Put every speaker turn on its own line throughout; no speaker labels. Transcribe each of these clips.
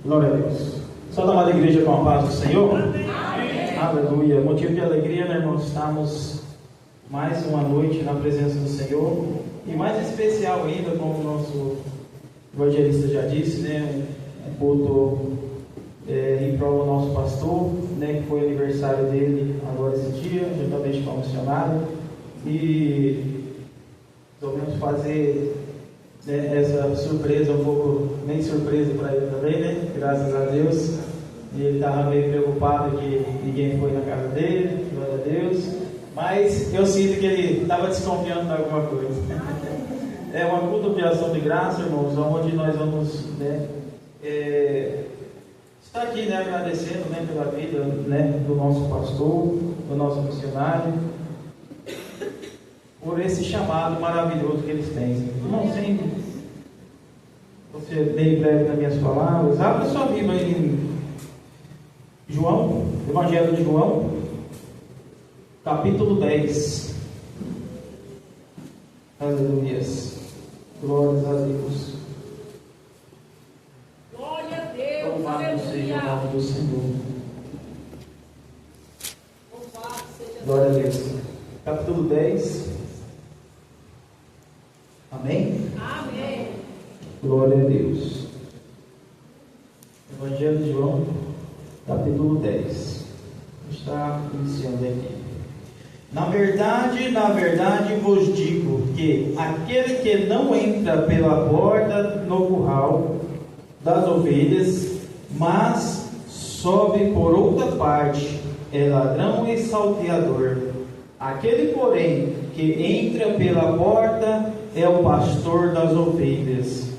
Glória a Deus. Só da amada igreja com a paz do Senhor.
Amém.
Aleluia. Motivo de alegria, né, irmãos? Estamos mais uma noite na presença do Senhor. E mais especial ainda, como o nosso evangelista já disse, né? Um culto em prol do nosso pastor, né? Que foi aniversário dele agora esse dia, juntamente com o missionário. E resolvemos fazer essa surpresa, um pouco nem surpresa para ele também, né? Graças a Deus. E ele estava meio preocupado que ninguém foi na casa dele, glória a Deus. Mas eu sinto que ele estava desconfiando de alguma coisa. É uma culto de ação de graça, irmãos, onde nós vamos, né, estar aqui, né, agradecendo, né, pela vida, né, do nosso pastor, do nosso missionário, por esse chamado maravilhoso que eles têm. Irmão, sem você bem breve nas minhas palavras, abra sua Bíblia em João, Evangelho de João, capítulo 10. Aleluia. Glórias a Deus.
Glória a Deus.
Louvado seja o nome do Senhor.
Louvado seja
Glória a Deus. Capítulo 10. Amém?
Amém.
Glória a Deus. Evangelho de João, capítulo 10. Está iniciando aqui. Na verdade vos digo que aquele que não entra pela porta no curral das ovelhas, mas sobe por outra parte, é ladrão e salteador. Aquele, porém, que entra pela porta é o pastor das ovelhas.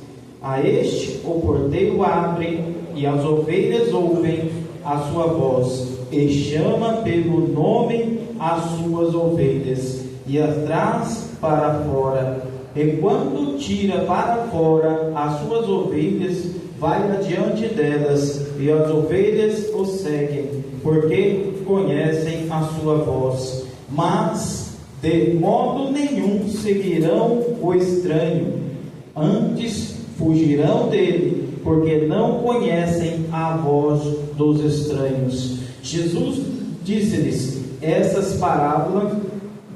A este o porteiro abre, e as ovelhas ouvem a sua voz, e chama pelo nome as suas ovelhas, e as traz para fora. E quando tira para fora as suas ovelhas, vai adiante delas, e as ovelhas o seguem, porque conhecem a sua voz. Mas de modo nenhum seguirão o estranho, antes fugirão dele, porque não conhecem a voz dos estranhos. Jesus disse-lhes essas parábolas,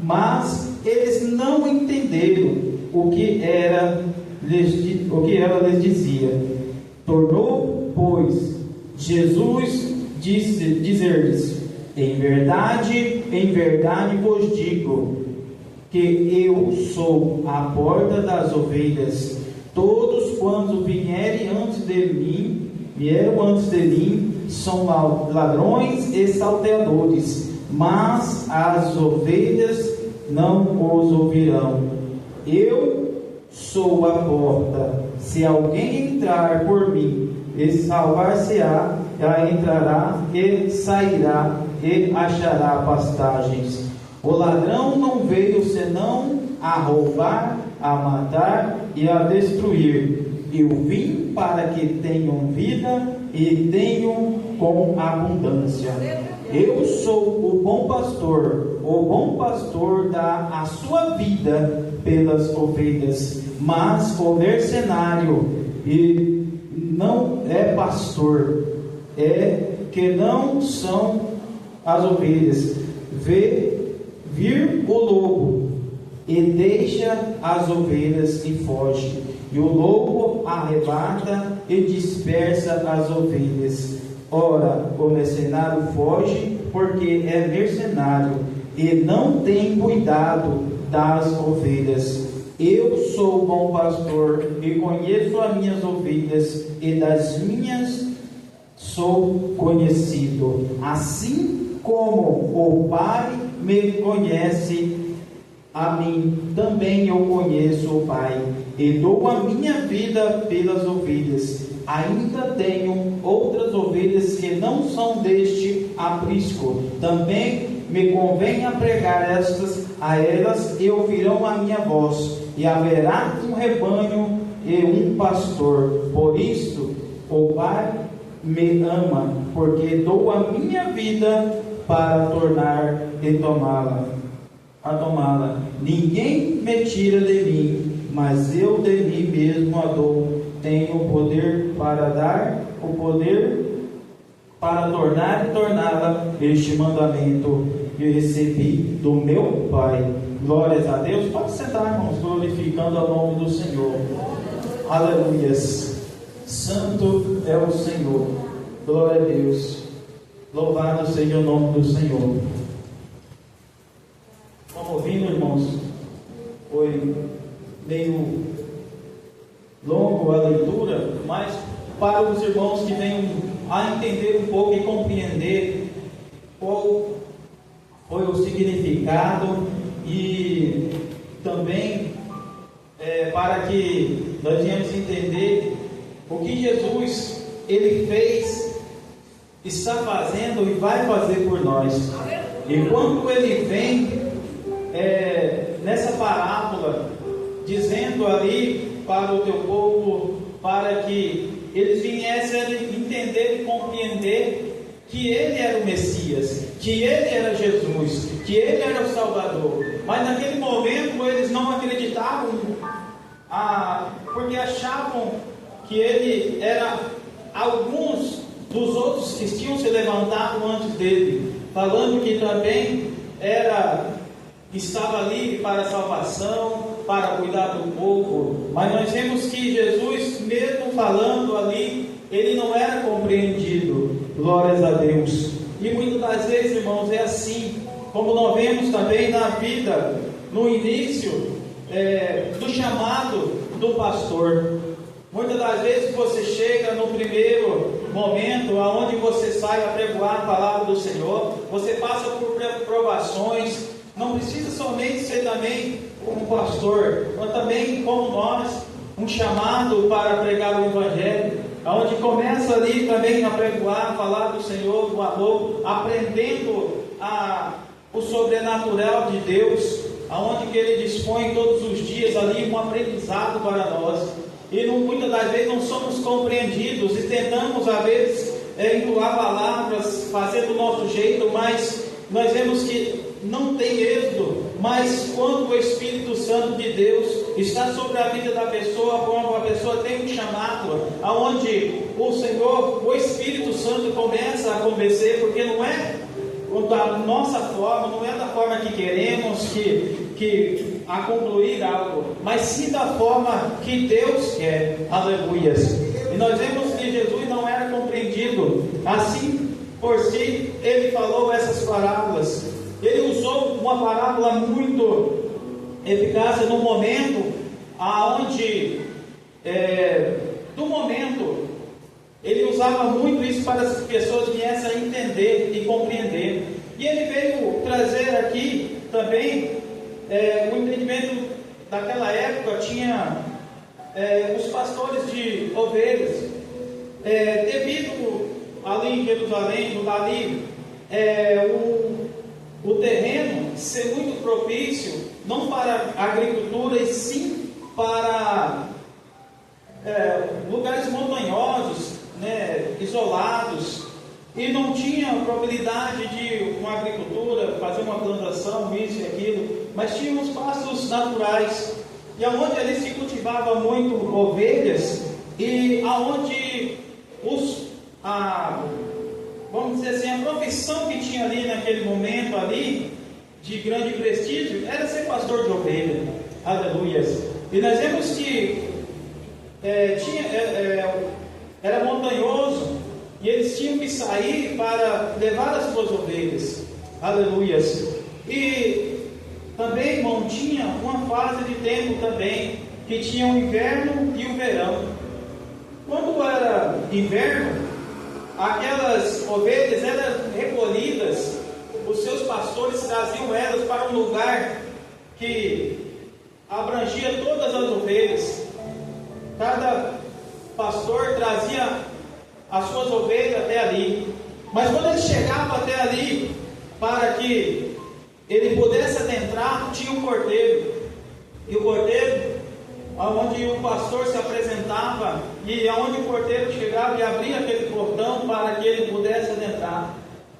mas eles não entenderam o que ela lhes dizia. Tornou, pois, Jesus dizer-lhes: em verdade vos digo, que eu sou a porta das ovelhas. Todos quantos vieram antes de mim, são ladrões e salteadores, mas as ovelhas não os ouvirão. Eu sou a porta. Se alguém entrar por mim, e salvar-se-á, entrará e sairá e achará pastagens. O ladrão não veio senão a roubar, a matar e a destruir. Eu vim para que tenham vida e tenham com abundância. Eu sou o bom pastor. O bom pastor dá a sua vida pelas ovelhas. Mas o mercenário não é pastor, que não são as ovelhas. Vê vir o lobo e deixa as ovelhas e foge. E o lobo arrebata e dispersa as ovelhas. Ora, o mercenário foge porque é mercenário e não tem cuidado das ovelhas. Eu sou o bom pastor e conheço as minhas ovelhas, e das minhas sou conhecido. Assim como o Pai me conhece a mim, também eu conheço o Pai, e dou a minha vida pelas ovelhas. Ainda tenho outras ovelhas que não são deste aprisco. Também me convém pregar estas a elas, e ouvirão a minha voz. E haverá um rebanho e um pastor. Por isso o Pai me ama, porque dou a minha vida para tornar e tomá-la. Ninguém me tira de mim, mas eu de mim mesmo a dou. Tenho poder para dar o poder para tornar e torná-la este mandamento que eu recebi do meu Pai. Glórias a Deus. Pode sentar, irmãos, glorificando ao nome do Senhor. Aleluias. Santo é o Senhor. Glória a Deus. Louvado seja o nome do Senhor. Estamos ouvindo, irmãos? Foi meio longo a leitura, mas para os irmãos que venham a entender um pouco e compreender qual foi o significado e também para que nós venhamos entender o que Jesus ele fez, está fazendo e vai fazer por nós. E quando ele vem nessa parábola dizendo ali para o teu povo, para que eles viessem a entender e compreender que ele era o Messias, que ele era Jesus, que ele era o Salvador. Mas naquele momento eles não acreditavam, porque achavam que ele era alguns dos outros que tinham se levantado antes dele, falando que também estava ali para a salvação, para cuidar do povo. Mas nós vemos que Jesus, mesmo falando ali, ele não era compreendido. Glórias a Deus. E muitas das vezes, irmãos, é assim, como nós vemos também na vida, no início do chamado do pastor. Muitas das vezes você chega no primeiro momento, aonde você sai a pregoar a palavra do Senhor, você passa por provações. Não precisa somente ser também como pastor, mas também como nós, um chamado para pregar o Evangelho, onde começa ali também a pregoar, a falar do Senhor, do amor, aprendendo o sobrenatural de Deus, aonde que Ele dispõe todos os dias ali um aprendizado para nós. E muitas das vezes não somos compreendidos e tentamos às vezes entoar palavras, fazer do nosso jeito, mas nós vemos que não tem êxito. Mas quando o Espírito Santo de Deus está sobre a vida da pessoa, quando a pessoa tem um chamado, aonde o Senhor, o Espírito Santo começa a convencer, porque não é da nossa forma, não é da forma que queremos a concluir algo, mas sim da forma que Deus quer. Aleluias. E nós vemos que Jesus não era compreendido. Assim, por si, ele falou essas parábolas. Ele usou uma parábola muito eficaz no momento aonde ele usava muito isso para as pessoas viessem a entender e compreender. E ele veio trazer aqui também o entendimento daquela época. Tinha os pastores de ovelhas, devido ali em Jerusalém, o terreno ser muito propício, não para a agricultura, e sim para lugares montanhosos, isolados, e não tinha probabilidade de uma agricultura, fazer uma plantação, isso e aquilo, mas tinha os pastos naturais, e aonde ali se cultivava muito ovelhas, e aonde vamos dizer assim, a profissão que tinha ali naquele momento ali, de grande prestígio, era ser pastor de ovelha. Aleluias. E nós vemos que era montanhoso, e eles tinham que sair para levar as suas ovelhas. Aleluias. E também, irmão, tinha uma fase de tempo também, que tinha o inverno e o verão. Quando era inverno, aquelas ovelhas eram recolhidas, os seus pastores traziam elas para um lugar que abrangia todas as ovelhas. Cada pastor trazia as suas ovelhas até ali, mas quando ele chegava até ali, para que ele pudesse adentrar, tinha um cordeiro, e o cordeiro, onde o pastor se apresentava, e aonde o cordeiro chegava e abria aquele portão para que ele pudesse adentrar,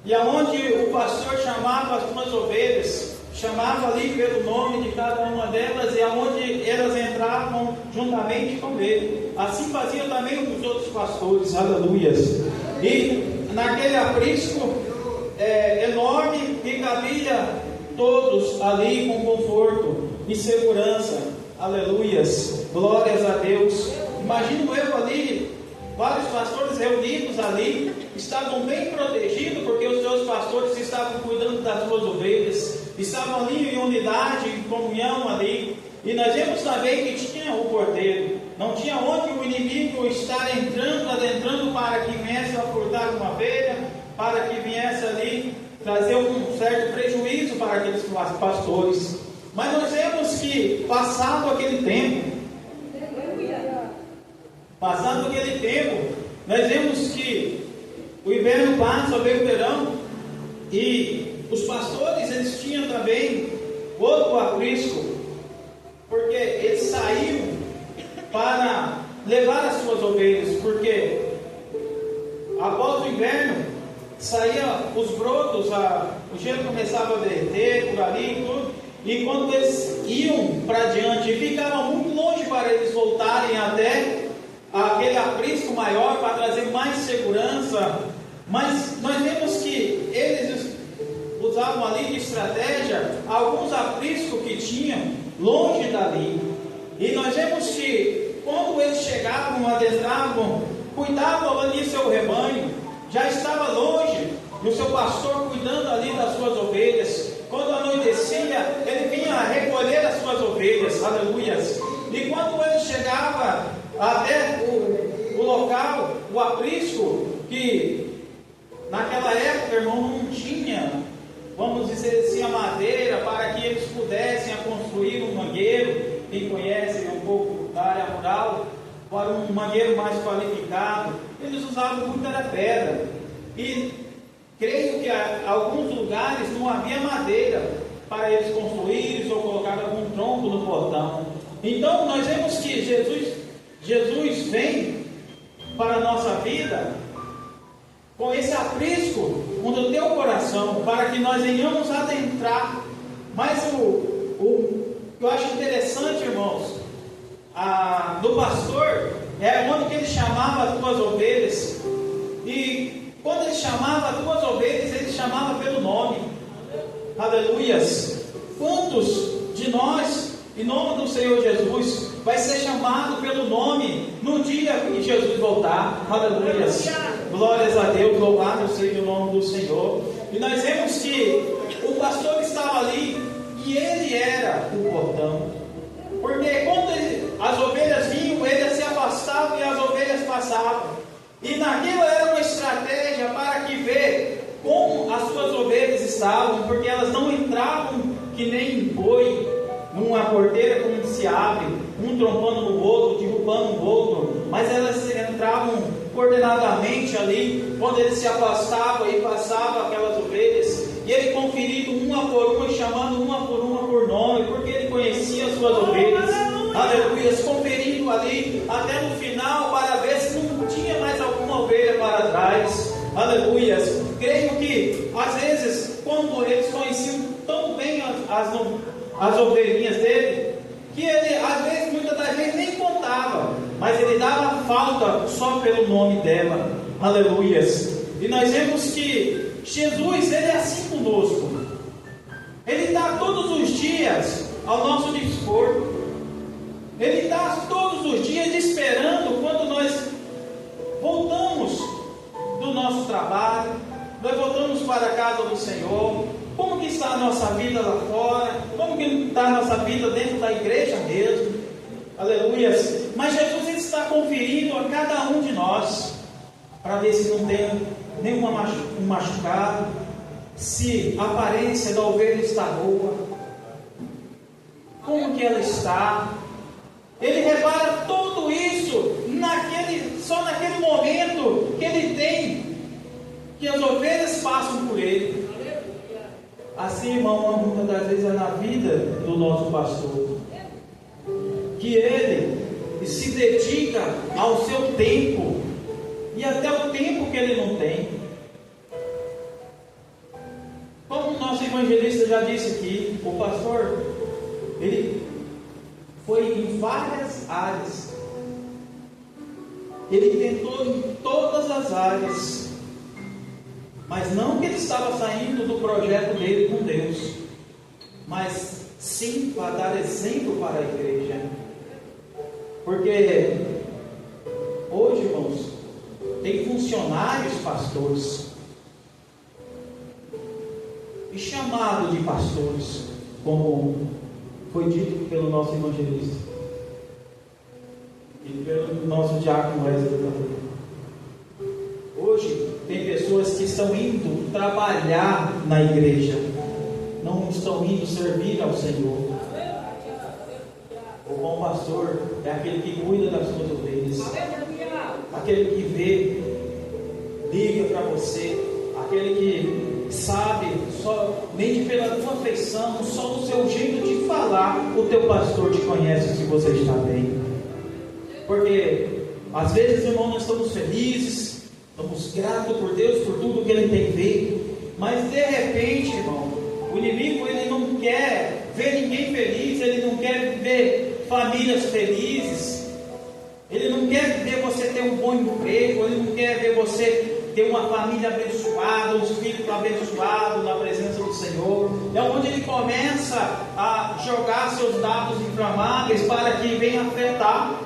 e aonde o pastor chamava as suas ovelhas, chamava ali pelo nome de cada uma delas, e aonde elas entravam juntamente com ele. Assim faziam também os outros pastores, aleluias. E naquele aprisco enorme que cabia todos ali com conforto e segurança, aleluias, glórias a Deus. Imagino eu ali, vários pastores reunidos ali, estavam bem protegidos, porque os seus pastores estavam cuidando das suas ovelhas, estavam ali em unidade, em comunhão ali. E nós vemos também que tinha o porteiro, não tinha onde o inimigo estar entrando, adentrando para que viesse a furtar uma ovelha, para que viesse ali trazer um certo prejuízo para aqueles pastores. Mas nós vemos que passado aquele tempo, nós vemos que o inverno passa, veio o verão, e os pastores eles tinham também outro aprisco, porque eles saíam para levar as suas ovelhas, porque após o inverno saía os brotos, o gelo começava a derreter por ali e tudo, e quando eles iam para diante, ficava muito longe para eles voltarem até aquele aprisco maior para trazer mais segurança. Mas nós vemos que eles usavam ali de estratégia alguns apriscos que tinham longe dali. E nós vemos que quando eles chegavam, adentravam, cuidavam ali do seu rebanho, já estava longe, e o seu pastor cuidando ali das suas ovelhas. Quando anoitecia, ele vinha recolher as suas ovelhas, aleluias. E quando ele chegava até o local, o aprisco, que naquela época, irmão, não tinha, vamos dizer assim, a madeira para que eles pudessem construir um mangueiro. Quem conhece um pouco da área rural, para um mangueiro mais qualificado, eles usavam muito era pedra. E creio que em alguns lugares não havia madeira para eles construírem ou colocar algum tronco no portão. Então nós vemos que Jesus vem para a nossa vida com esse aprisco no teu coração, para que nós venhamos adentrar. Mas o que eu acho interessante, irmãos, do pastor, é onde que ele chamava as tuas ovelhas. E quando ele chamava as tuas ovelhas, ele chamava pelo nome. Aleluias. Quantos de nós, em nome do Senhor Jesus, vai ser chamado pelo nome no dia que Jesus voltar? Aleluias. Glórias a Deus, louvado seja o nome do Senhor. E nós vemos que o pastor estava ali e ele era o portão. Porque quando as ovelhas vinham, ele se afastava e as ovelhas passavam. E naquilo era uma estratégia para que ver como as suas ovelhas estavam, porque elas não entravam que nem boi numa porteira como se abre, um trompando no outro, derrubando o outro, mas elas entravam coordenadamente ali, quando ele se afastava e passava aquelas ovelhas, e ele conferindo uma por uma, chamando uma por nome, porque ele conhecia as suas ovelhas, aleluia, conferindo ali, até no final, para ver se não tinha mais alguma ovelha para trás, aleluia. Creio que, às vezes, quando eles conheciam tão bem as ovelhinhas dele, que ele, às vezes, muitas das vezes, nem contava, mas ele dava falta só pelo nome dela, aleluias. E nós vemos que Jesus, ele é assim conosco, ele está todos os dias ao nosso dispor, ele está todos os dias esperando quando nós voltamos do nosso trabalho, nós voltamos para a casa do Senhor. Como que está a nossa vida lá fora? Como que está a nossa vida dentro da igreja mesmo? Aleluias. Mas Jesus ele está conferindo a cada um de nós, para ver se não tem nenhum machucado, se a aparência da ovelha está boa, como que ela está. Ele repara tudo isso só naquele momento que ele tem, que as ovelhas passam por ele. Assim, irmão, muitas das vezes é na vida do nosso pastor, que ele se dedica ao seu tempo, e até o tempo que ele não tem. Como o nosso evangelista já disse aqui, o pastor, ele foi em várias áreas, Ele tentou em todas as áreas, mas não que ele estava saindo do projeto dele com Deus, mas sim para dar exemplo para a igreja. Porque hoje, irmãos, tem funcionários pastores e chamado de pastores, como foi dito pelo nosso evangelista e pelo nosso diácono Wesley também. Hoje tem pessoas que estão indo trabalhar na igreja, não estão indo servir ao Senhor. O bom pastor é aquele que cuida das suas ovelhas, aquele que vê, liga para você, aquele que sabe, somente pela tua afeição, só do seu jeito de falar, o teu pastor te conhece se você está bem. Porque às vezes, irmão, nós estamos felizes, estamos gratos por Deus, por tudo que Ele tem feito, mas de repente, irmão, o inimigo, ele não quer ver ninguém feliz, ele não quer ver famílias felizes, ele não quer ver você ter um bom emprego, ele não quer ver você ter uma família abençoada, um filho abençoado na presença do Senhor. É onde ele começa a jogar seus dados inflamáveis para que venha afetar.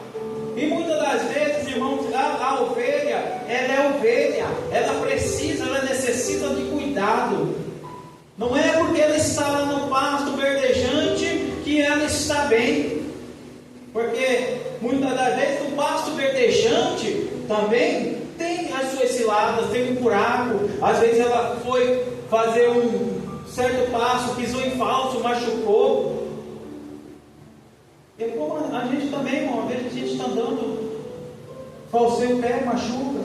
E muitas das vezes, irmãos, a ovelha, ela é ovelha, ela necessita de cuidado. Não é porque ela está lá no pasto verdejante que ela está bem. Porque muitas das vezes o pasto verdejante também tem as suas ciladas, tem um buraco. Às vezes ela foi fazer um certo passo, pisou em falso, machucou. E como a gente também, irmão, às vezes a gente está andando, falseia o pé, machuca.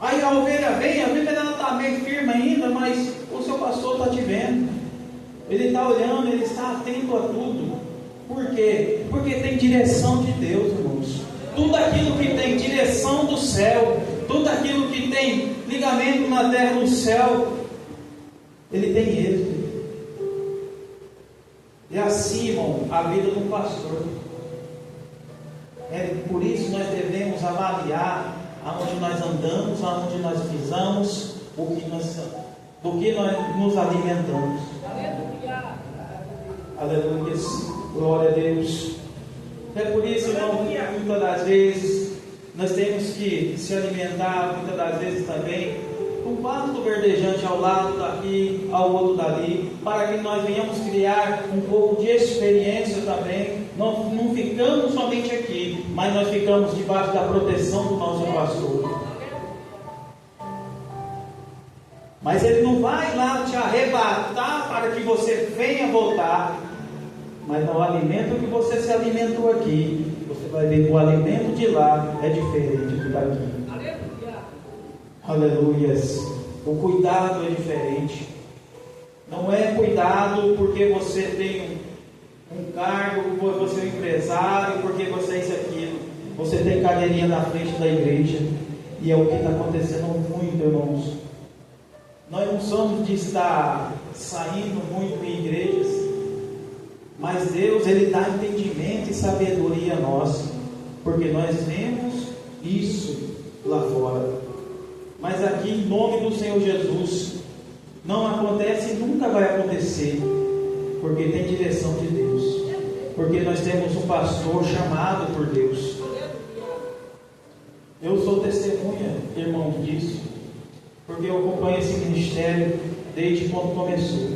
Aí a ovelha vem, a ovelha ela está meio firme ainda, mas o seu pastor está te vendo. Ele está olhando, ele está atento a tudo. Por quê? Porque tem direção de Deus, irmãos. Tudo aquilo que tem direção do céu, tudo aquilo que tem ligamento na terra do céu, ele tem êxito. É assim, irmão, a vida do pastor. É por isso que nós devemos avaliar aonde nós andamos, aonde nós pisamos, do que nós nos alimentamos. Aleluia. Glória a Deus. É por isso, irmão, que muitas das vezes nós temos que se alimentar, muitas das vezes também, um pasto verdejante ao lado daqui, ao outro dali, para que nós venhamos criar um pouco de experiência também. Não ficamos somente aqui, mas nós ficamos debaixo da proteção do nosso pastor. Mas ele não vai lá te arrebatar para que você venha voltar. Mas no alimento que você se alimentou aqui, você vai ver que o alimento de lá é diferente do daqui. Aleluias. O cuidado é diferente. Não é cuidado porque você tem um cargo, porque você é um empresário, porque você é isso e aquilo. Você tem cadeirinha na frente da igreja. E é o que está acontecendo muito, irmãos. Nós não somos de estar saindo muito em igrejas, mas Deus, Ele dá entendimento e sabedoria a nós, porque nós vemos isso lá fora. Mas aqui, em nome do Senhor Jesus, não acontece e nunca vai acontecer, porque tem direção de Deus, porque nós temos um pastor chamado por Deus. Eu sou testemunha, irmãos, disso, porque eu acompanho esse ministério desde quando começou.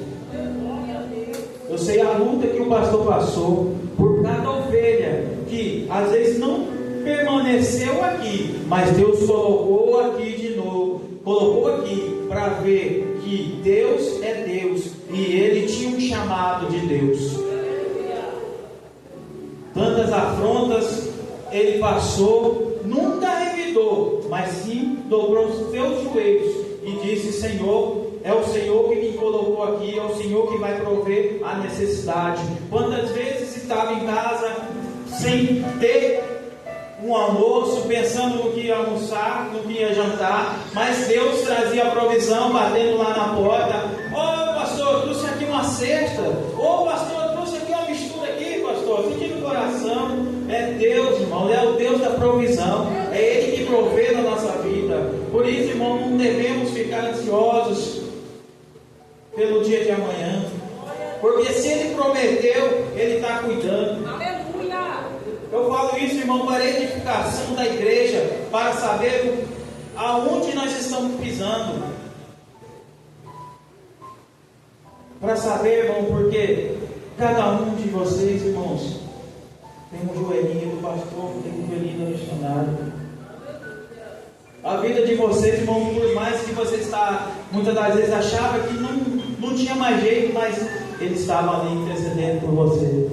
Eu sei a luta que o pastor passou por cada ovelha que às vezes não permaneceu aqui, mas Deus colocou aqui de novo, colocou aqui para ver que Deus é Deus e ele tinha um chamado de Deus. Tantas afrontas ele passou, nunca revidou, mas sim dobrou os seus joelhos e disse: Senhor, é o Senhor que me colocou aqui, é o Senhor que vai prover a necessidade. Quantas vezes estava em casa sem ter um almoço, pensando no que ia almoçar, no que ia jantar, mas Deus trazia a provisão, batendo lá na porta: ô pastor, trouxe aqui uma cesta, ô pastor, trouxe aqui uma mistura aqui, pastor, senti no coração. É Deus, irmão. irmão. Ele é o Deus da provisão. É Ele que provê na nossa vida. Por isso, irmão, não devemos ficar ansiosos pelo dia de amanhã. Porque se Ele prometeu, Ele está cuidando.
Aleluia.
Eu falo isso, irmão, para a edificação da igreja, para saber aonde nós estamos pisando. Para saber, irmão, porque cada um de vocês, irmãos, tem um joelhinho do pastor, tem um joelhinho do missionário. A vida de vocês, irmão, por mais que você está, muitas das vezes achava que não tinha mais jeito, mas Ele estava ali intercedendo por você.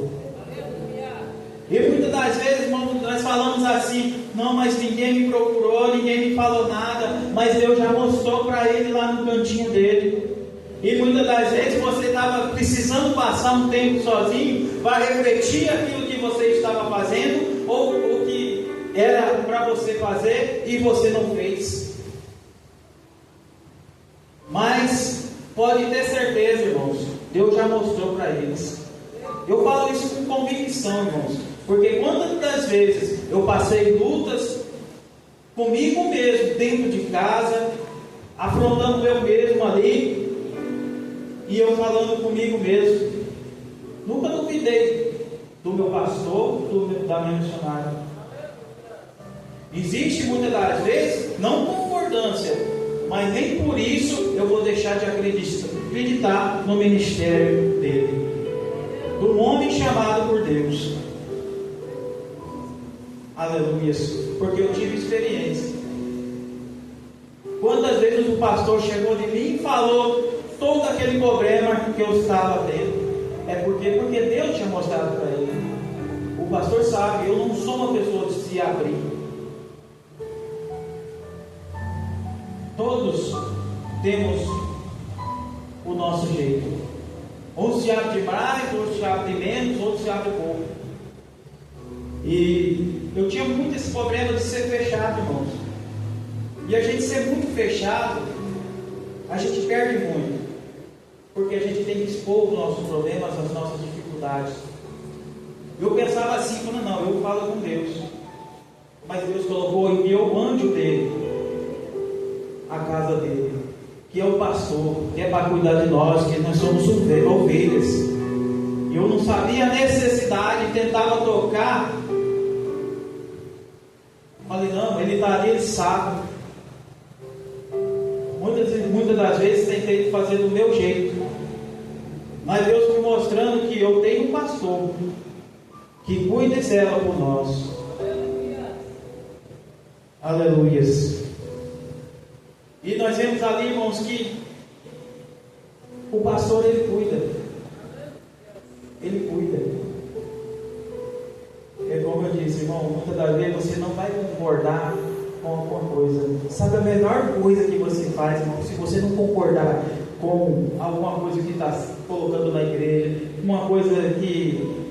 E muitas das vezes, irmão, nós falamos assim: não, mas ninguém me procurou, ninguém me falou nada, mas Deus já mostrou para ele lá no cantinho dele. E muitas das vezes você estava precisando passar um tempo sozinho para refletir aquilo que você estava fazendo, ou o que era para você fazer e você não fez. Mas pode ter certeza, irmãos, Deus já mostrou para eles. Eu falo isso com convicção, irmãos, porque quantas das vezes eu passei lutas comigo mesmo, dentro de casa, afrontando eu mesmo ali, e eu falando comigo mesmo. Nunca duvidei do meu pastor, da minha missionária. Existe muitas das vezes, não concordância, mas nem por isso eu vou deixar de acreditar no ministério dele, do homem chamado por Deus. Aleluia, porque eu tive experiência. Quantas vezes o pastor chegou de mim e falou todo aquele problema que eu estava tendo? É porque Deus tinha mostrado para ele. O pastor sabe, eu não sou uma pessoa de se abrir. Todos temos o nosso jeito. Uns se abrem demais, outros se abrem menos, outros se abrem pouco. E eu tinha muito esse problema de ser fechado, irmãos. E a gente ser muito fechado, a gente perde muito. Porque a gente tem que expor os nossos problemas, as nossas dificuldades. Eu pensava assim, falando, não, eu falo com Deus. Mas Deus colocou em mim o anjo dele, a casa dele, que é o pastor, que é para cuidar de nós, que nós somos ovelhas. E eu não sabia a necessidade, tentava tocar. Falei, não, ele está ali, ele sabe. Muitas das vezes tentei fazer do meu jeito, mas Deus me mostrando que eu tenho um pastor que cuida dela por nós. Aleluias. E nós vemos ali, irmãos, que o pastor, ele cuida. Ele cuida. É como eu disse, irmão, muitas das vezes você não vai concordar com alguma coisa. Sabe a menor coisa que você faz, irmão, se você não concordar com alguma coisa que está colocando na igreja, uma coisa que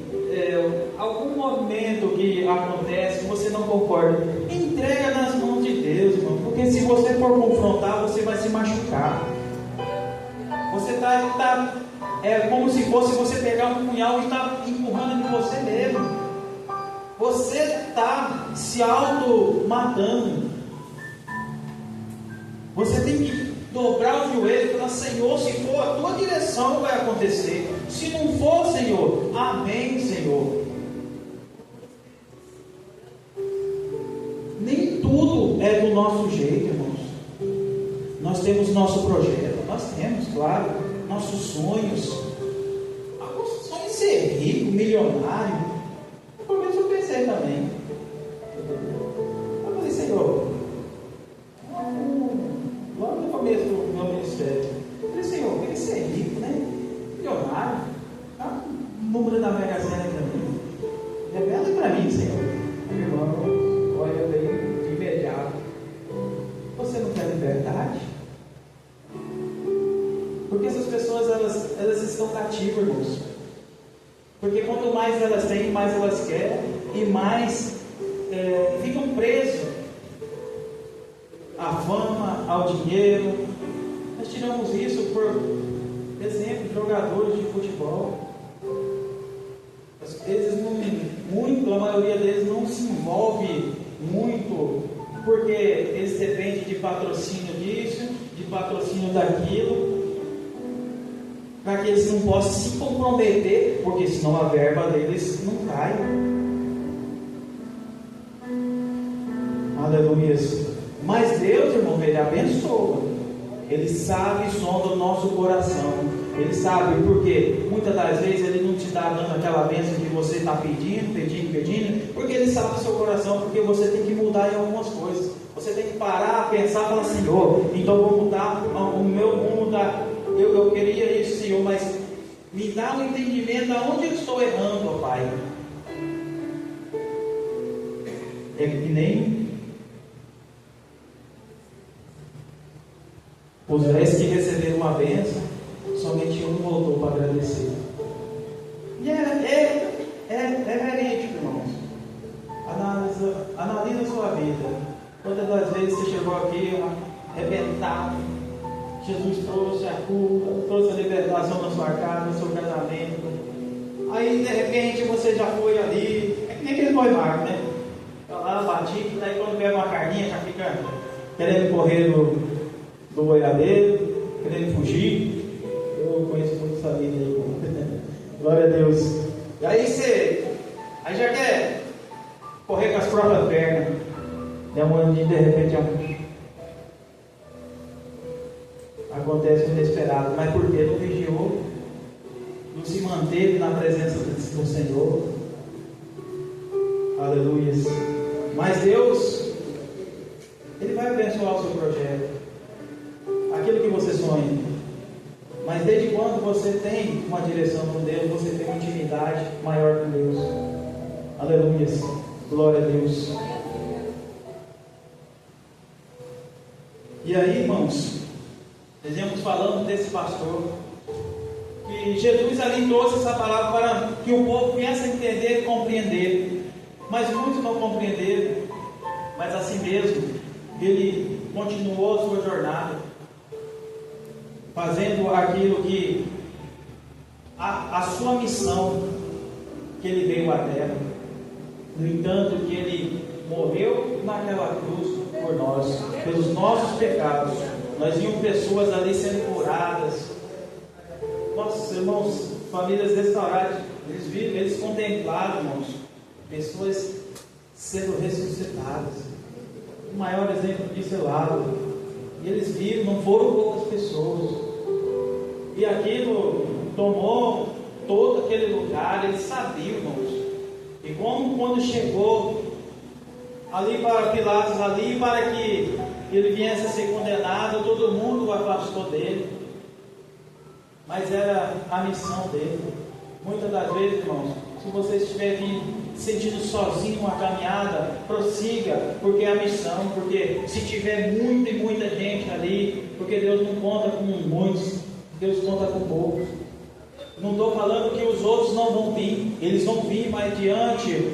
algum movimento que acontece, você não concorda, entrega nas mãos de Deus, irmão, porque se você for confrontar, você vai se machucar. Você é como se fosse você pegar um punhal e estar empurrando em você mesmo. Você está se auto-matando. Você tem que dobrar o joelho e falar: Senhor, se for a tua direção, vai acontecer. Se não for, Senhor, amém, Senhor. Nem tudo é do nosso jeito, irmãos. Nós temos nosso projeto, nós temos, claro, nossos sonhos. Nosso sonho é ser rico, milionário. Por isso eu pensei também. Eu falei: Senhor, logo no começo do meu ministério, eu falei: Senhor, eu queria ser rico, né? Milionário. Dá o número da Mega Sena para mim. Revela para mim, Senhor. Irmão, olha bem de imediato. Você não quer liberdade? Porque essas pessoas, elas estão cativas, irmãos. Porque quanto mais elas têm, mais elas querem, e mais ficam presos à fama, ao dinheiro. Nós tiramos isso por exemplo, jogadores de futebol. Às vezes, a maioria deles não se envolve envolve muito, porque eles dependem de patrocínio disso, de patrocínio daquilo, para que eles não possam se comprometer, porque senão a verba deles não cai. Aleluia. Mas Deus, irmão, Ele abençoa. Ele sabe o som do nosso coração. Ele sabe porque muitas das vezes Ele não te dá dando aquela bênção que você está pedindo, porque Ele sabe o seu coração, porque você tem que mudar em algumas coisas. Você tem que parar, pensar e falar, Senhor, então vou mudar o meu rumo eu queria isso, Senhor, mas me dá um entendimento aonde eu estou errando, ó Pai. É que nem os 10 que receberam uma bênção, somente um voltou para agradecer. E é verídico, irmãos. Analisa a sua vida. Quantas das vezes você chegou aqui arrebentado, Jesus trouxe a cura, trouxe a libertação na sua casa, no seu casamento. Aí de repente você já foi ali, é que nem aquele noivago, né? Tá lá, batido, daí quando pega uma carninha já fica querendo correr do boiadeiro, querendo fugir. Eu conheço muito essa vida aí. Glória a Deus. E aí você já quer correr com as próprias pernas. E amanhã de repente acontece o inesperado. Mas por que não vigiou? Não se manteve na presença do Senhor. Aleluia. Mas Deus, Ele vai abençoar o seu projeto, aquilo que você sonha. Mas desde quando você tem uma direção com Deus, você tem uma intimidade maior com Deus. Aleluia. Glória a Deus. E aí, irmãos, nós íamos falando desse pastor, que Jesus ali trouxe essa palavra para que o povo viesse a entender e compreender. Mas muitos não compreenderam. Mas assim mesmo, ele continuou a sua jornada, fazendo aquilo que a sua missão que ele veio à terra. No entanto, que ele morreu naquela cruz por nós, pelos nossos pecados. Nós vimos pessoas ali sendo curadas. Nossos irmãos, famílias restauradas, eles contemplaram, irmãos, pessoas sendo ressuscitadas. O maior exemplo disso é Lázaro. E eles viram, não foram poucas pessoas. E aquilo tomou todo aquele lugar, eles sabiam, irmãos. E como quando chegou ali para Pilatos, ali para que ele viesse a ser condenado, todo mundo o afastou dele. Mas era a missão dele. Muitas das vezes, irmãos, se você estiver sentindo sozinho uma caminhada, prossiga, porque é a missão. Porque se tiver muita gente ali, porque Deus não conta com muitos, Deus conta com poucos. Não estou falando que os outros não vão vir, eles vão vir, mas diante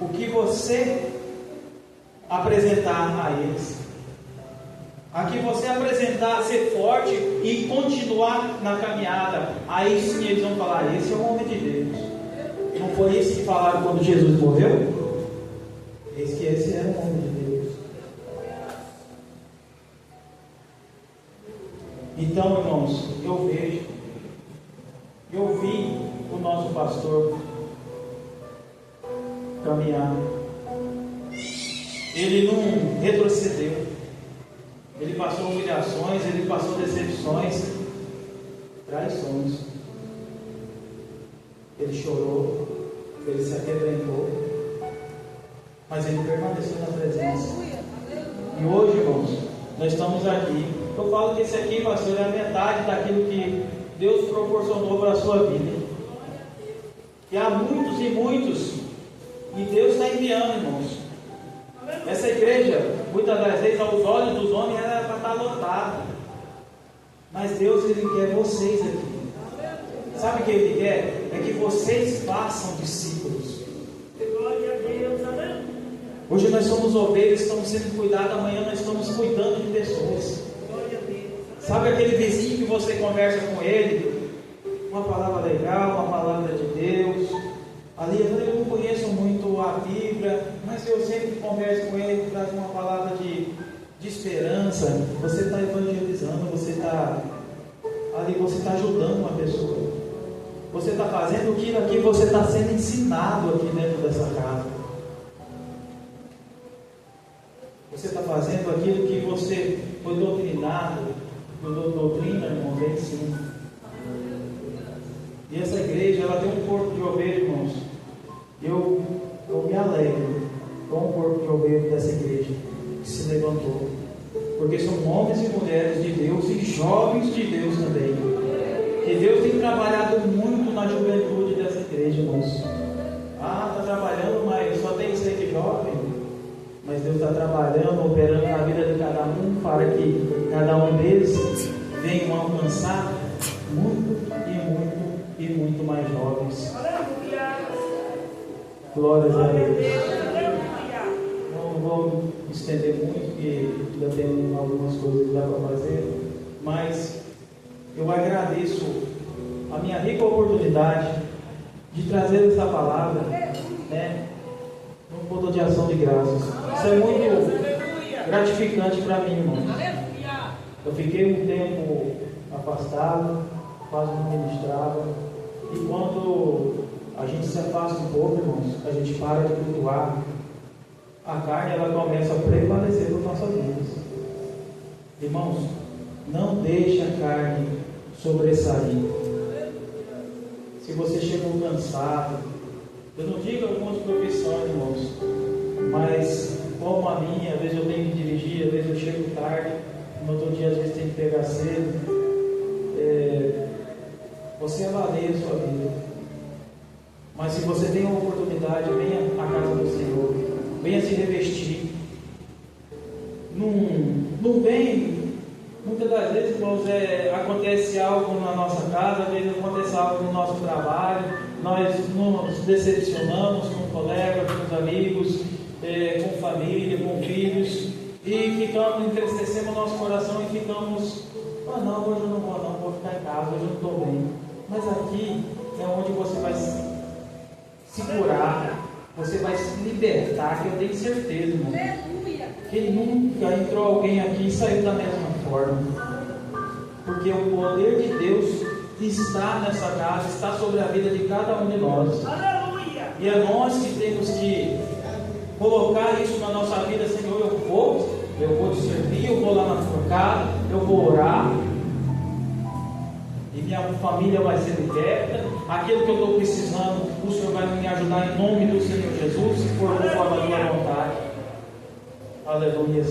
o que você apresentar a eles, a que você apresentar, ser forte e continuar na caminhada, aí sim eles vão falar: esse é o homem de Deus. Não foi isso que falaram quando Jesus morreu? Eis que esse era o homem de Deus. Então, irmãos, eu vi o nosso pastor caminhar. Ele não retrocedeu. Ele passou humilhações, ele passou decepções, traições. Ele chorou, ele se aquebrantou, mas ele permaneceu na presença. E hoje, irmãos, nós estamos aqui. Eu falo que esse aqui, pastor, é a metade daquilo que Deus proporcionou para a sua vida. E há muitos e muitos, e Deus está enviando, irmãos. Essa igreja, muitas das vezes, aos olhos dos homens, era para estar lotada. Mas Deus, Ele quer vocês aqui. Sabe o que Ele quer? É que vocês façam discípulos. Hoje nós somos ovelhas, estamos sendo cuidados. Amanhã nós estamos cuidando de pessoas. Sabe aquele vizinho que você conversa com ele? Uma palavra legal, uma palavra de Deus. Ali eu não conheço muito a Bíblia, mas eu sempre converso com ele, traz uma palavra de esperança. Você está evangelizando, você está ali, você está ajudando uma pessoa. Você está fazendo aquilo que você está sendo ensinado aqui dentro dessa casa. Você está fazendo aquilo que você foi doutrinado, doutrina, irmãos, é ensino. E essa igreja, ela tem um corpo de ovelha, irmãos. Eu me alegro com o corpo de ovelha dessa igreja que se levantou. Porque são homens e mulheres de Deus e jovens de Deus também. E Deus tem trabalhado muito na juventude dessa igreja, irmãos. Está trabalhando, mas só tem que ser de jovem. Mas Deus está trabalhando, operando na vida de cada um, para que cada um deles venham alcançar muito e muito mais jovens. Glórias a Deus. Não vou estender muito, porque ainda tem algumas coisas que dá para fazer, mas eu agradeço a minha rica oportunidade de trazer essa palavra, né, num ponto de ação de graças. Isso é muito gratificante para mim, irmão. Eu fiquei um tempo afastado, quase não ministrava, e quando a gente se afasta um pouco, irmãos, a gente para de cultuar, a carne ela começa a prevalecer nas nossas vidas. Irmãos, não deixe a carne sobressair. Se você chegou cansado, eu não digo algumas profissões, irmãos, mas como a minha, às vezes eu tenho que dirigir, às vezes eu chego tarde, no outro dia às vezes tem que pegar cedo. Você avalia a sua vida. Mas se você tem uma oportunidade, venha à casa do Senhor, venha se revestir. Não vem, muitas das vezes, irmãos, acontece algo na nossa casa, às vezes acontece algo no nosso trabalho, nós nos decepcionamos com colegas, com amigos, com família, com filhos, e entristecemos o nosso coração e ficamos, não, hoje eu não vou ficar em casa, hoje eu não estou bem. Mas aqui é onde você vai se curar, você vai se libertar, que eu tenho certeza, irmão, que nunca entrou alguém aqui e saiu da mesma forma, porque o poder de Deus está nessa casa, está sobre a vida de cada um de nós. Aleluia! E é nós que temos que colocar isso na nossa vida. Senhor, eu vou te servir, eu vou lá na tua casa, eu vou orar, e minha família vai ser liberta. Aquilo que eu estou precisando, o Senhor vai me ajudar em nome do Senhor Jesus, se for conforme a tua vontade. Aleluia.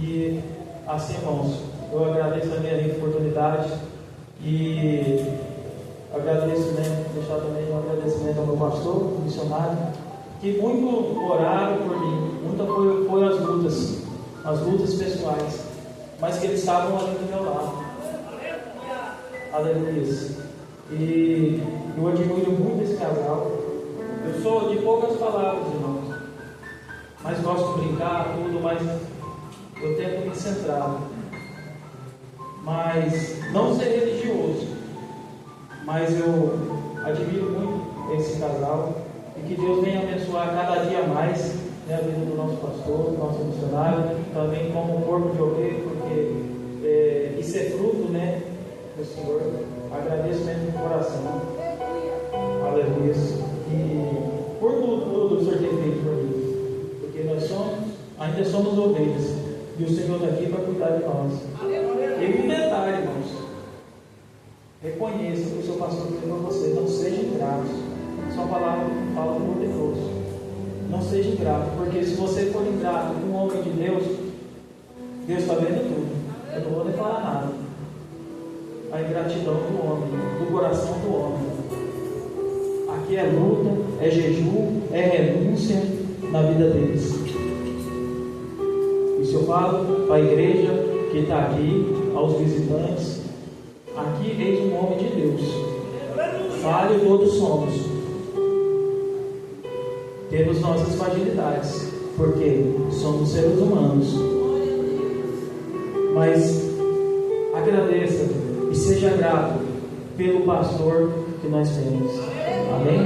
E assim, irmãos, eu agradeço a minha oportunidade e agradeço, né, deixar também um agradecimento ao meu pastor, missionário, que muito oraram por mim, muita foi as lutas pessoais, mas que eles estavam ali do meu lado. Aleluia. E eu admiro muito esse casal. Eu sou de poucas palavras, irmãos, mas gosto de brincar, tudo, mas eu tento me centrar. Mas não ser religioso, mas eu admiro muito esse casal, e que Deus venha abençoar cada dia mais, né, a vida do nosso pastor, do nosso missionário, também como um corpo de ovelha, porque isso é fruto, né, do Senhor. Agradeço mesmo de coração. Aleluia. E por tudo o Senhor tem feito por mim, porque nós ainda somos ovelhas, e o Senhor está aqui para cuidar de nós. E um detalhe, irmãos, reconheça que o seu pastor fez para você, não seja ingrato. Sua palavra fala muito poderoso. Não seja ingrato, porque se você for ingrato com um homem de Deus, Deus está vendo tudo. Eu não vou nem falar nada. A ingratidão do homem, do coração do homem. Aqui é luta, é jejum, é renúncia na vida deles. Isso eu falo para a igreja que está aqui, aos visitantes. Aqui eis um homem de Deus. Falho todos somos. Temos nossas fragilidades, porque somos seres humanos. Mas agradeça e seja grato pelo pastor que nós temos. Amém?